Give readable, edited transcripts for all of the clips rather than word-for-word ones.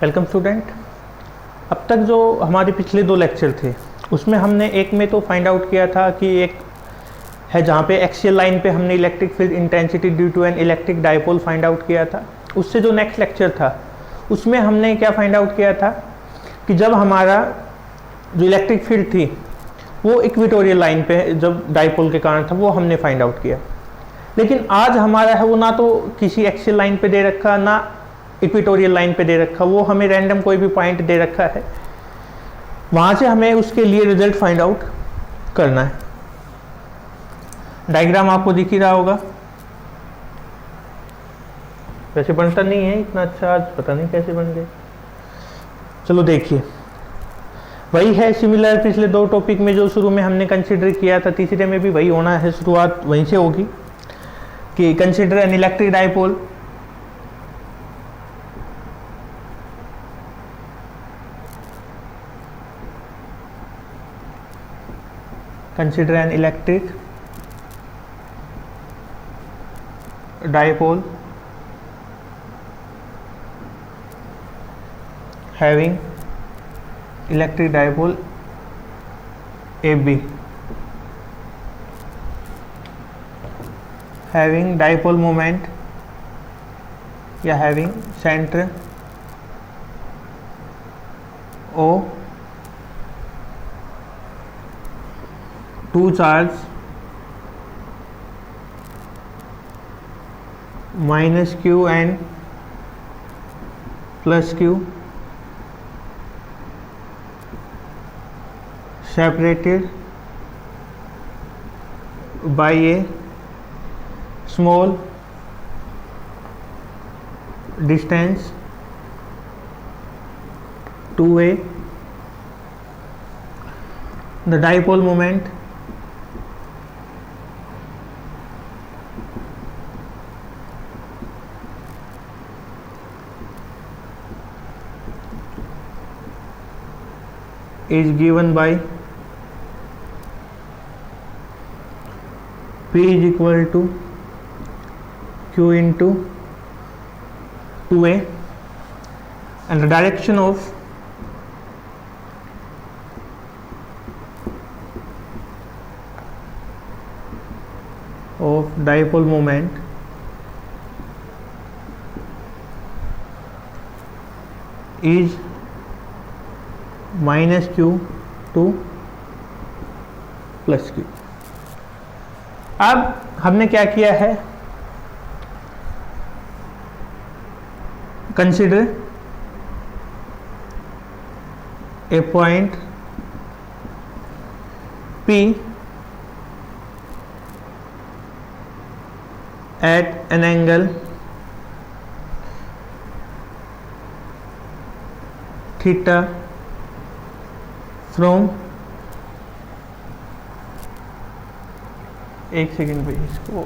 Welcome student. अब तक जो हमारे पिछले 2 लेक्चर थे उसमें हमने एक में तो फाइंड आउट किया था कि एक है जहाँ पे एक्सियल लाइन पे हमने electric field intensity due to an electric dipole find out किया था। उससे जो नेक्स्ट लेक्चर था उसमें हमने क्या फाइंड आउट किया था कि जब हमारा जो इलेक्ट्रिक फील्ड थी वो इक्वेटोरियल लाइन पे जब डाइपोल के कारण था वो हमने फाइंड आउट किया। लेकिन आज हमारा है वो ना तो किसी एक्सियल लाइन पे दे रखा ना इक्वेटोरियल लाइन पे दे रखा, वो हमें रैंडम कोई भी पॉइंट दे रखा है, वहाँ से हमें उसके लिए रिजल्ट फाइंड आउट करना है। डायग्राम आपको दिख ही रहा होगा, वैसे बनता नहीं है इतना अच्छा, आज पता नहीं कैसे बन गए। चलो देखिए, वही है सिमिलर पिछले 2 टॉपिक में जो शुरू में हमने कंसिडर किया था, तीसरे में भी वही होना है, शुरुआत वहीं से होगी कि consider N electric dipole consider an electric dipole having electric dipole AB having dipole moment या having center O, 2 charge minus q and plus q separated by a small distance two a. The dipole moment is given by P is equal to Q into 2A, and the direction of dipole moment is minus Q two plus Q. अब हमने क्या किया है, consider a point P at an angle theta from, एक second भाई, इसको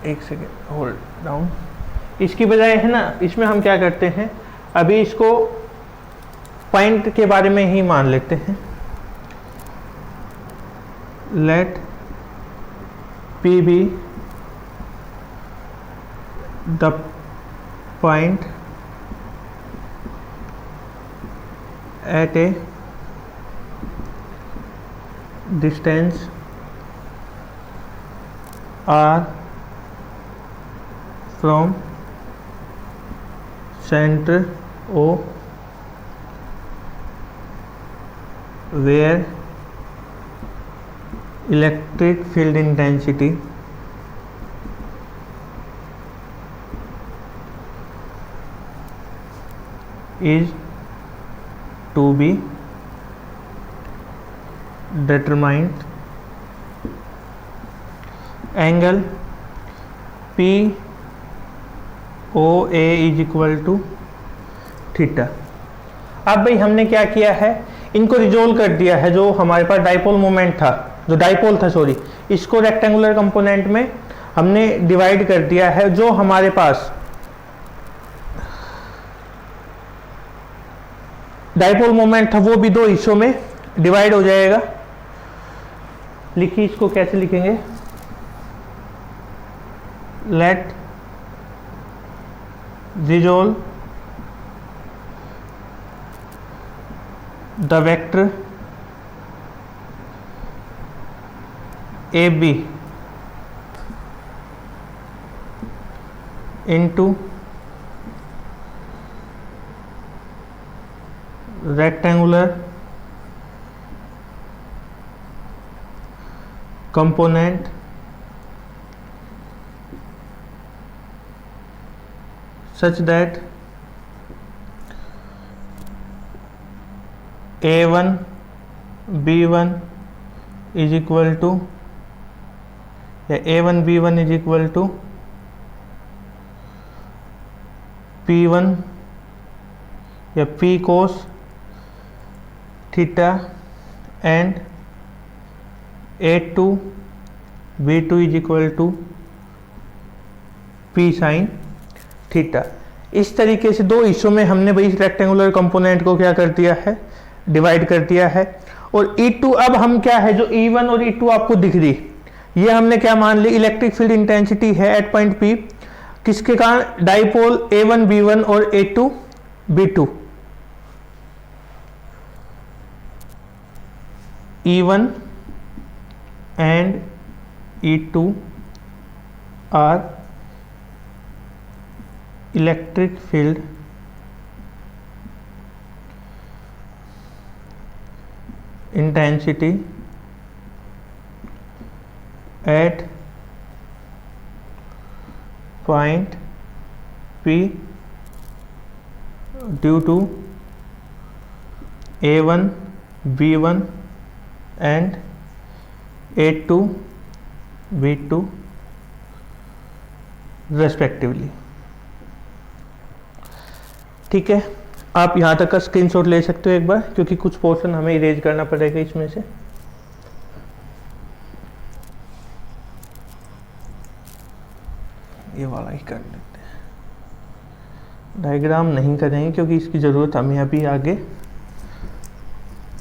एक second hold down. इसकी बजाय है ना, इसमें हम क्या करते हैं, अभी इसको पॉइंट के बारे में ही मान लेते हैं। Let P be the point at a distance R from center O, where electric field intensity is to be determined। angle POA is equal to theta. अब भाई हमने क्या किया है, इनको रिजोल्व कर दिया है। जो हमारे पास डाइपोल मोमेंट था, जो डाइपोल था सॉरी, इसको रेक्टेंगुलर कंपोनेंट में हमने डिवाइड कर दिया है। जो हमारे पास डाइपोल मोमेंट था वो भी 2 हिस्सों में डिवाइड हो जाएगा। लिखिए, इसको कैसे लिखेंगे, let resolve the vector AB into rectangular component such that A1 B1 is equal to A1 B1 is equal to P1 या P cos theta and A2 B2 is equal to P sine theta. इस तरीके से दो हिस्सों में हमने भाई इस रेक्टेंगुलर कंपोनेंट को क्या कर दिया है, डिवाइड कर दिया है। और E2 अब हम क्या है, जो E1 और E2 आपको दिख रही, ये हमने क्या मान ली, इलेक्ट्रिक फील्ड इंटेंसिटी है एट पॉइंट P, किसके कारण, डाइपोल A1 B1 और A2 B2। E1 and E2 are electric field intensity at point P due to A1 B1 and A2 B2 respectively. ठीक है, आप यहाँ तक का स्क्रीनशॉट ले सकते हो एक बार, क्योंकि कुछ पोर्शन हमें इरेज करना पड़ेगा इसमें से। ये वाला ही कर लेते हैं, डायग्राम नहीं करेंगे क्योंकि इसकी ज़रूरत हमें अभी आगे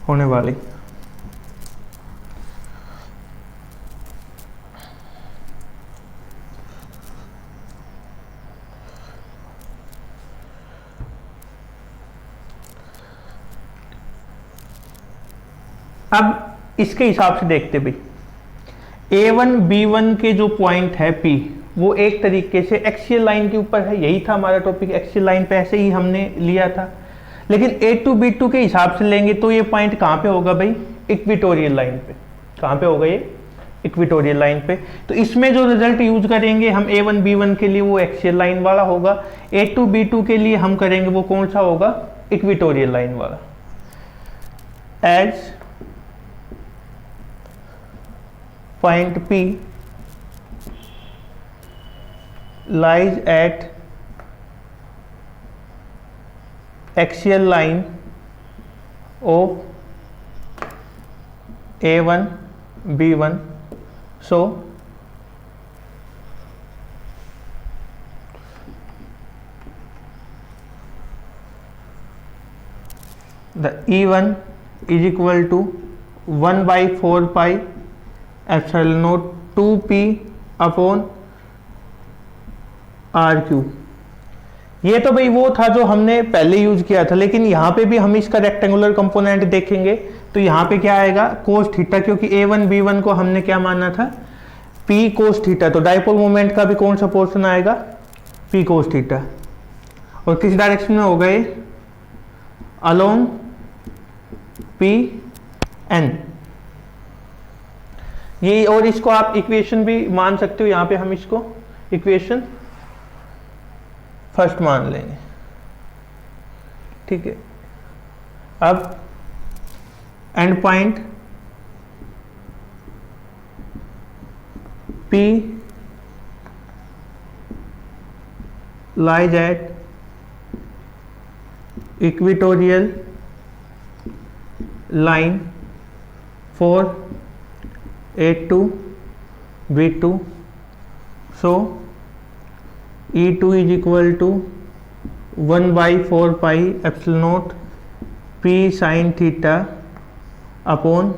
होने वाली। अब इसके हिसाब से देखते भाई, A1 B1 के जो पॉइंट है P, वो एक तरीके से एक्सियल लाइन के ऊपर है, यही था हमारा टॉपिक, एक्सियल लाइन पे ऐसे ही हमने लिया था। लेकिन A2 B2 के हिसाब से लेंगे तो ये पॉइंट कहाँ पे होगा भाई, इक्वेटोरियल लाइन पे। कहाँ पे होगा ये, इक्वेटोरियल लाइन पे। तो इसमें जो रिजल्ट यूज करेंगे हम A1 B1 के लिए वो एक्सियल लाइन वाला होगा, A2 B2 के लिए हम करेंगे वो कौन सा होगा, इक्वेटोरियल लाइन वाला। As point P lies at axial line of A1 B1, so the E1 is equal to 1 by 4 pi epsilon not 2p upon RQ। ये तो भाई वो था जो हमने पहले यूज किया था, लेकिन यहाँ पे भी हम इसका रेक्टेंगुलर कंपोनेंट देखेंगे तो यहाँ पे क्या आएगा, कोस थीटा, क्योंकि A1 B1 को हमने क्या माना था, P कोस थीटा। तो डाइपोल मोमेंट का भी कौन सा पोर्शन आएगा, P कोस थीटा। और किस डायरेक्शन में होगा ये, अलोंग PN। ये, और इसको आप इक्वेशन भी मान सकते हो, यहाँ पे हम इसको इक्वेशन फर्स्ट मान लेंगे। ठीक है, अब and point P lies at equatorial line for A2 B2, so E2 is equal to 1 by 4 pi epsilon naught P sin theta upon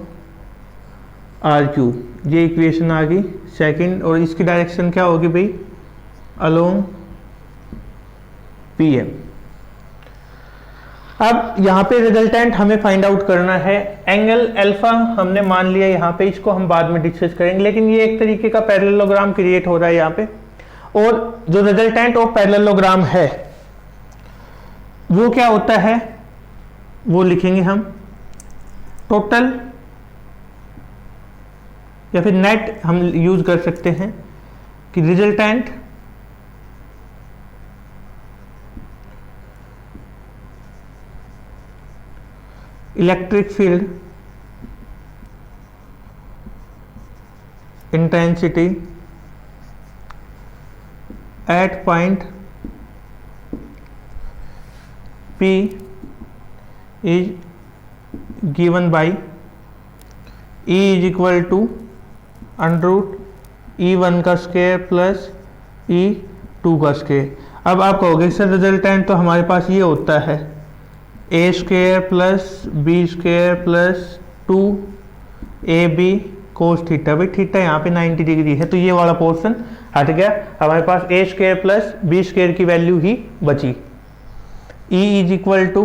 RQ। ये इक्वेशन आ गई सेकंड। और इसकी डायरेक्शन क्या होगी भाई, अलोंग PM। अब यहाँ पे रिजल्टेंट हमें फाइंड आउट करना है। एंगल अल्फा हमने मान लिया यहाँ पे, इसको हम बाद में डिस्कस करेंगे, लेकिन ये एक तरीके का पैरेललोग्राम क्रिएट हो रहा है यहाँ पे। और जो रिजल्टेंट ऑफ पैरेललोग्राम है वो क्या होता है वो लिखेंगे हम, टोटल या फिर नेट हम यूज कर सकते हैं कि resultant electric field intensity at point P is given by E is equal to under root E1 का स्क्वायर प्लस E2 का स्क्वायर। अब आप कहोगे सर रिजल्टेंट तो हमारे पास ये होता है A square plus B square plus 2AB cos theta. भाई थीटा यहाँ पे 90 डिग्री है तो ये वाला पोर्शन हट गया, हमारे पास ए स्क्वायर प्लस बी स्क्वायर की वैल्यू ही बची। E इज इक्वल टू,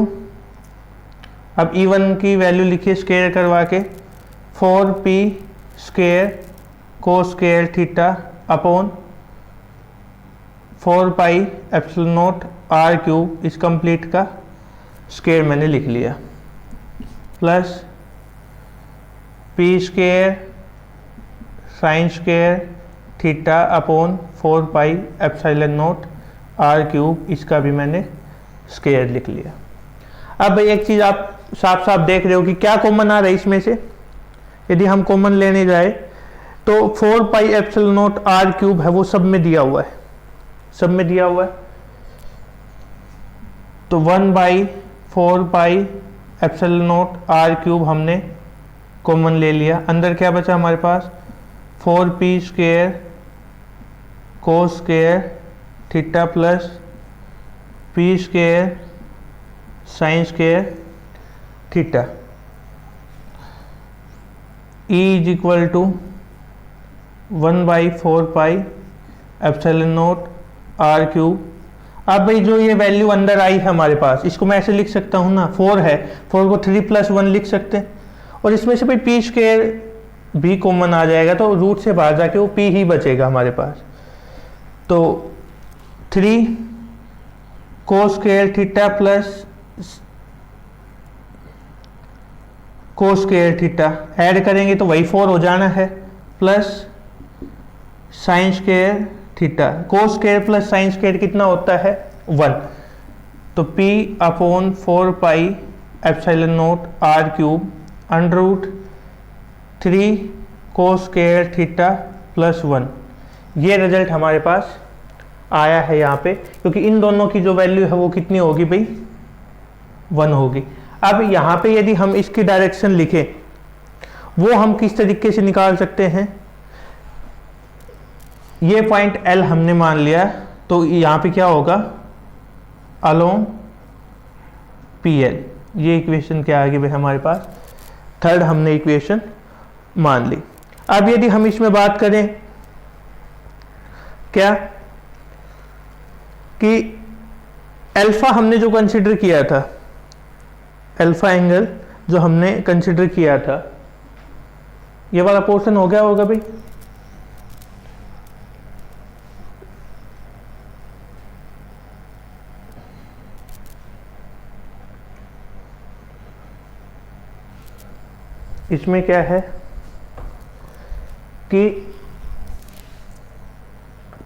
अब E1 की वैल्यू लिखिए स्क्वायर करवा के, 4P square cos square theta upon 4 pi epsilon naught R cube, इस कंप्लीट का स्क्वायर मैंने लिख लिया, plus P square sine square theta upon 4 pi epsilon naught R cube, इसका भी मैंने स्क्वायर लिख लिया। अब भाई एक चीज़ आप साफ साफ देख रहे हो कि क्या कॉमन आ रहा है इसमें से। यदि हम कॉमन लेने जाए तो 4 pi epsilon naught R cube है वो सब में दिया हुआ है, सब में दिया हुआ है, तो 1/4 pi epsilon naught R cube हमने कॉमन ले लिया। अंदर क्या बचा हमारे पास, 4P square cos square theta plus P square sine square theta. E is equal to 1/4 pi epsilon naught R cube. अब भाई जो ये वैल्यू अंदर आई है हमारे पास, इसको मैं ऐसे लिख सकता हूँ ना, 4 है, 4 को 3 + 1 लिख सकते हैं, और इसमें से भाई P स्क्वायर भी कॉमन आ जाएगा तो रूट से बाहर जाके वो P ही बचेगा हमारे पास। तो 3 cos square theta plus cos square theta add करेंगे तो वही 4 हो जाना है, plus sine square theta. Cos square plus sine square कितना होता है 1, तो P upon 4 pi epsilon naught R cube under root 3 cos square theta plus 1। ये रिजल्ट हमारे पास आया है यहाँ पे, क्योंकि इन दोनों की जो वैल्यू है वो कितनी होगी भाई 1 होगी। अब यहाँ पे यदि हम इसकी डायरेक्शन लिखें वो हम किस तरीके से निकाल सकते हैं, ये पॉइंट L हमने मान लिया, तो यहाँ पे क्या होगा अलोंग PL। ये इक्वेशन क्या आ गई भाई हमारे पास, थर्ड हमने इक्वेशन मान ली। अब यदि हम इसमें बात करें क्या कि अल्फा हमने जो कंसिडर किया था, अल्फा एंगल जो हमने कंसिडर किया था, ये वाला पोर्शन हो गया होगा भाई। इसमें क्या है कि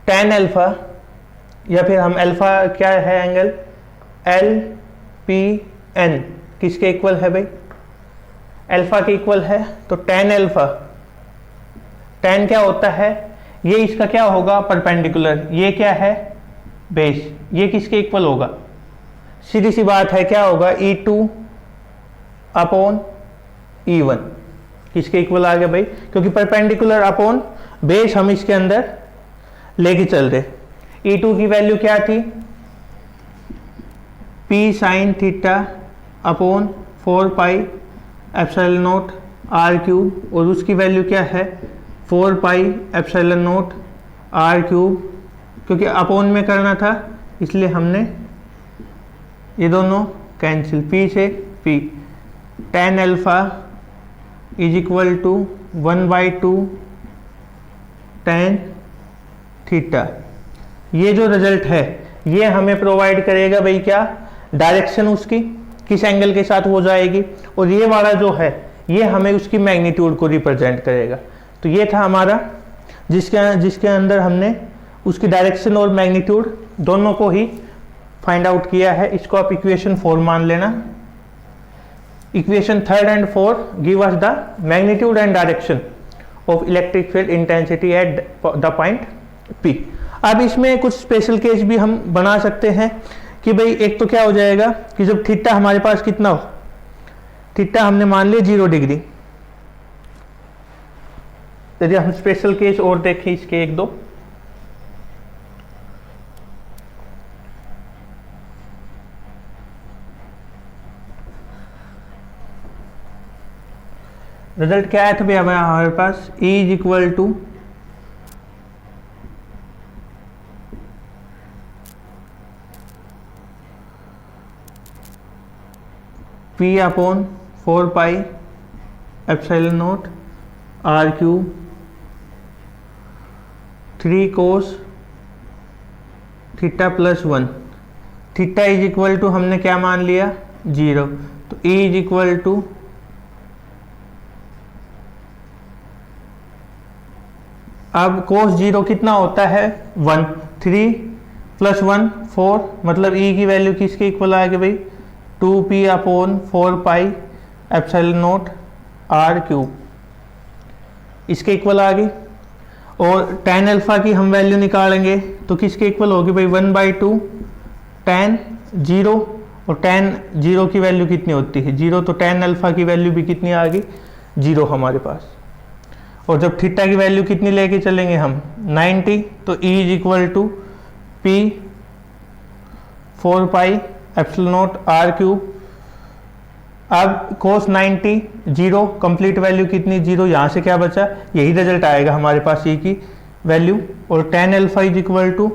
tan अल्फा, या फिर हम अल्फा क्या है एंगल LPN किसके इक्वल है भाई, अल्फा के इक्वल है, तो tan अल्फा, tan क्या होता है, ये इसका क्या होगा परपेंडिकुलर, ये क्या है बेस, ये किसके इक्वल होगा, सीधी सी बात है क्या होगा E2 अपॉन E1, किसके इक्वल आ गया भाई, क्योंकि परपेंडिकुलर अपॉन बेस हम इसके अंदर लेके चल रहे। E2 की वैल्यू क्या थी, P sine theta upon 4 pi epsilon naught R cube, और उसकी वैल्यू क्या है 4 pi epsilon naught R cube, क्योंकि अपॉन में करना था इसलिए हमने ये दोनों कैंसिल, पी से P, tan alpha is equal to 1/2 tan theta. ये जो रिजल्ट है ये हमें प्रोवाइड करेगा भाई क्या, डायरेक्शन उसकी किस एंगल के साथ हो जाएगी, और ये वाला जो है ये हमें उसकी मैग्नीट्यूड को रिप्रेजेंट करेगा। तो ये था हमारा जिसके अंदर हमने उसकी डायरेक्शन और मैग्नीट्यूड दोनों को ही फाइंड आउट किया है। इसको आप इक्वेशन 4 मान लेना। Equation 3 and 4 give us the magnitude and direction of electric field intensity at the point P। अब इसमें कुछ स्पेशल केस भी हम बना सकते हैं कि भाई एक तो क्या हो जाएगा कि जब थीटा हमारे पास कितना हो, थीटा हमने मान लिया 0 डिग्री। यदि हम स्पेशल केस और देखें इसके एक दो, रिजल्ट क्या आया था भैया हमारे पास, E is equal to P upon 4 pi epsilon naught R cube 3 cos theta plus 1। Theta is equal to हमने क्या मान लिया 0, तो E इज इक्वल टू अब कोस 0 कितना होता है 1, 3 प्लस 1 4, मतलब E की वैल्यू किसके इक्वल आ गई भाई 2p upon 4 pi epsilon naught R cube, इसके इक्वल आ गई। और tan अल्फा की हम वैल्यू निकालेंगे तो किसके इक्वल होगी भाई 1/2 tan 0, और tan 0 की वैल्यू कितनी होती है 0, तो tan अल्फा की वैल्यू भी कितनी आ गई 0 हमारे पास। और जब थीटा की वैल्यू कितनी लेके चलेंगे हम 90, तो E is equal to P 4 pi epsilon naught R cube. अब cos 90 0, कंप्लीट वैल्यू कितनी 0, यहाँ से क्या बचा, यही रिजल्ट आएगा हमारे पास E की वैल्यू। और tan alpha is equal to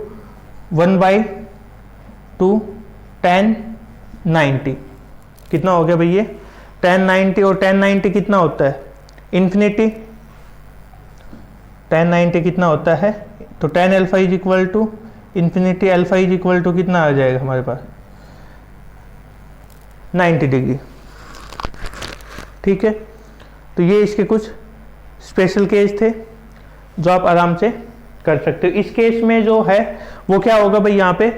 1/2 tan 90, कितना हो गया भाई ये tan 90, और tan 90 कितना होता है इन्फिनिटी, tan 90 कितना होता है, तो tan alpha is equal to infinity, alpha is equal to कितना आ जाएगा हमारे पास 90 डिग्री। ठीक है, तो ये इसके कुछ स्पेशल केस थे जो आप आराम से कर सकते हो। इस केस में जो है वो क्या होगा भाई, यहाँ पे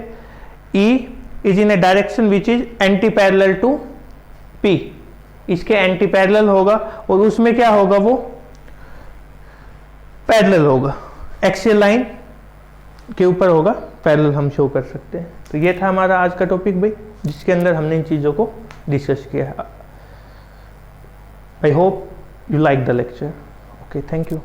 E is in a direction which is anti parallel to P, इसके एंटी पैरेलल होगा, और उसमें क्या होगा वो पैरेलल होगा, एक्सियल लाइन के ऊपर होगा पैरेलल, हम शो कर सकते हैं। तो ये था हमारा आज का टॉपिक भाई, जिसके अंदर हमने इन चीज़ों को डिस्कस किया है। I hope you like the lecture. Okay, thank you.